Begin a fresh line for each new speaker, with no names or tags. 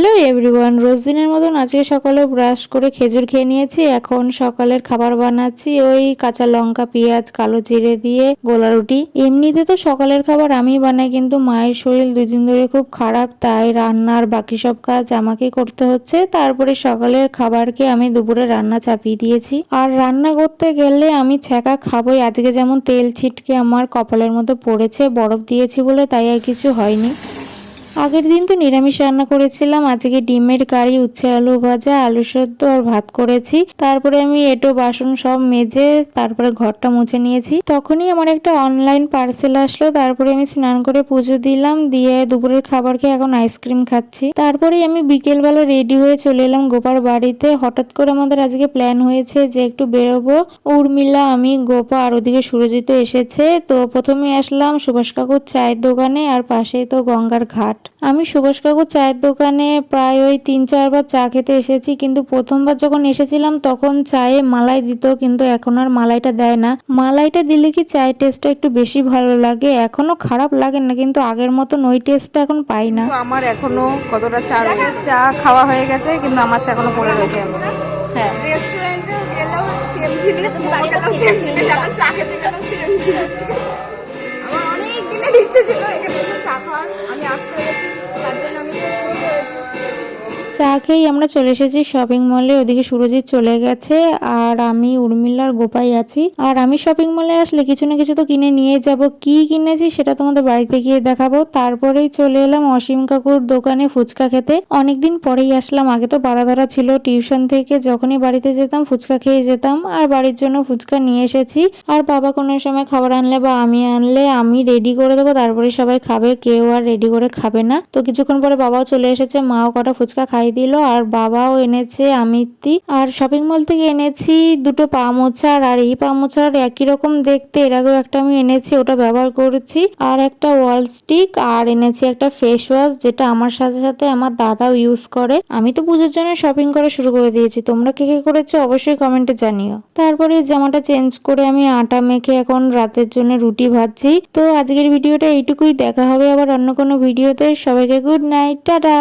Hello everyone, রোজ দিনের মতন আজকে সকালে ব্রাশ করে খেজুর খেয়ে নিয়েছি। এখন সকালের খাবার বানাচ্ছি, ওই কাঁচা লঙ্কা পেঁয়াজ কালো জিরে দিয়ে গোলা রুটি। এমনিতে তো সকালের খাবার আমি বানাই, কিন্তু মায়ের শরীর 2 দিন ধরে খুব খারাপ, তাই রান্নার বাকি সব কাজ আমাকে করতে হচ্ছে। তারপরে সকালের খাবারকে আমি দুপুরে রান্না চাপিয়ে দিয়েছি। আর রান্না করতে গেলে আমি ছ্যাঁকা খাবোই। আজকে যেমন তেল ছিটকে আমার কপালের মধ্যে পড়েছে, বরফ দিয়েছি বলে তাই আর কিছু হয়নি। আগের দিন তো নিরামিষ রান্না করেছিলাম, আজকে ডিমের কারি, উচ্ছে আলু ভাজা, আলু সেদ্ধ আর ভাত করেছি। তারপরে আমি এঁটো বাসন সব মেজে তারপরে ঘরটা মুছে নিয়েছি। তখনই আমার একটা অনলাইন পার্সেল আসলো। তারপরে আমি স্নান করে পুজো দিলাম, দিয়ে দুপুরের খাবার খেয়ে এখন আইসক্রিম খাচ্ছি। তারপরে আমি বিকেলবেলা রেডি হয়ে চলে এলাম গোপার বাড়িতে। হঠাৎ করে আমাদের আজকে প্ল্যান হয়েছে যে একটু বেরোবো। উর্মিলা, আমি, গোপা আর ওদিকে সুরজিৎ এসেছে। তো প্রথমে আসলাম সুভাষ কাকুর চায়ের দোকানে, আর পাশেই তো গঙ্গার ঘাট। আমি সুভাষ কাকুর চায়ের দোকানে প্রায় ওই 3-4 বার চা খেতে এসেছি, কিন্তু প্রথমবার যখন এসেছিলাম তখন চায়ে মালাই দিত, কিন্তু এখন আর মালাইটা দেয় না। মালাইটা দিলে কি চায়ের টেস্টটা একটু বেশি ভালো লাগে, এখনো খারাপ লাগে না, কিন্তু আগের মতন ওই টেস্টটা এখন পাই না।
আমার এখনো কতটা চা খাওয়া হয়ে গেছে, কিন্তু আমার চা এখনো পড়ে রয়েছে। হ্যাঁ,
রেস্টুরেন্টে গেলেও সেম জিনিস, মোমো খেলেও সেম জিনিস, এখন চা খেতে গেলেও সেম জিনিস। ঠিক আছে, আমার অনেক দিনের ইচ্ছে ছিল এখানে এসে চা খাওয়ার, আমি আসতে পেরেছি, তার জন্য আমি খুব খুশি হয়েছি।
চা খেয়েই আমরা চলে এসেছি শপিং মলে। ওদিকে সুরজিৎ চলে গেছে, আর আমি, উর্মিলার গোপাই আছি। আর আমি শপিং মলে আসলে কিছু না কিছু তো কিনে নিয়ে যাব। কি কিনেছি সেটা তোমাদের বাড়িতে গিয়ে দেখাবো। তারপরেই চলে এলাম অসীম কাকুর দোকানে ফুচকা খেতে। অনেকদিন পরেই আসলাম, আগে তো বাধা ধরা ছিল। টিউশন থেকে যখনই বাড়িতে যেতাম ফুচকা খেয়ে যেতাম, আর বাড়ির জন্য ফুচকা নিয়ে এসেছি। আর বাবা কোনো সময় খাবার আনলে বা আমি আনলে আমি রেডি করে দেবো, তারপরে সবাই খাবে, কেউ আর রেডি করে খাবে না। তো কিছুক্ষণ পরে বাবাও চলে এসেছে, মাও কটা ফুচকা খাই দিল, আর বাবাও এনেছে আমিত্তি। আর শপিং মল থেকে এনেছি 2টো পা মোছার, আর এই পা মোছার একই রকম দেখতে, এর আগেও একটা আমি এনেছি, ওটা ব্যবহার করেছি। আর একটা ওয়াল স্টিক, আর এনেছি একটা ফেস ওয়াশ, যেটা আমার সাথে সাথে আমার দাদাও ইউজ করে। আমি তো পুজোর জন্য শপিং করা শুরু করে দিয়েছি, তোমরা কে কে করেছো অবশ্যই কমেন্টে জানিও। তারপরে জামাটা চেঞ্জ করে আমি আটা মেখে এখন রাতের জন্য রুটি ভাজছি। তো আজকের ভিডিওটা এইটুকুই, দেখা হবে আবার অন্য কোনো ভিডিওতে। সবাইকে গুড নাইট, টাটা।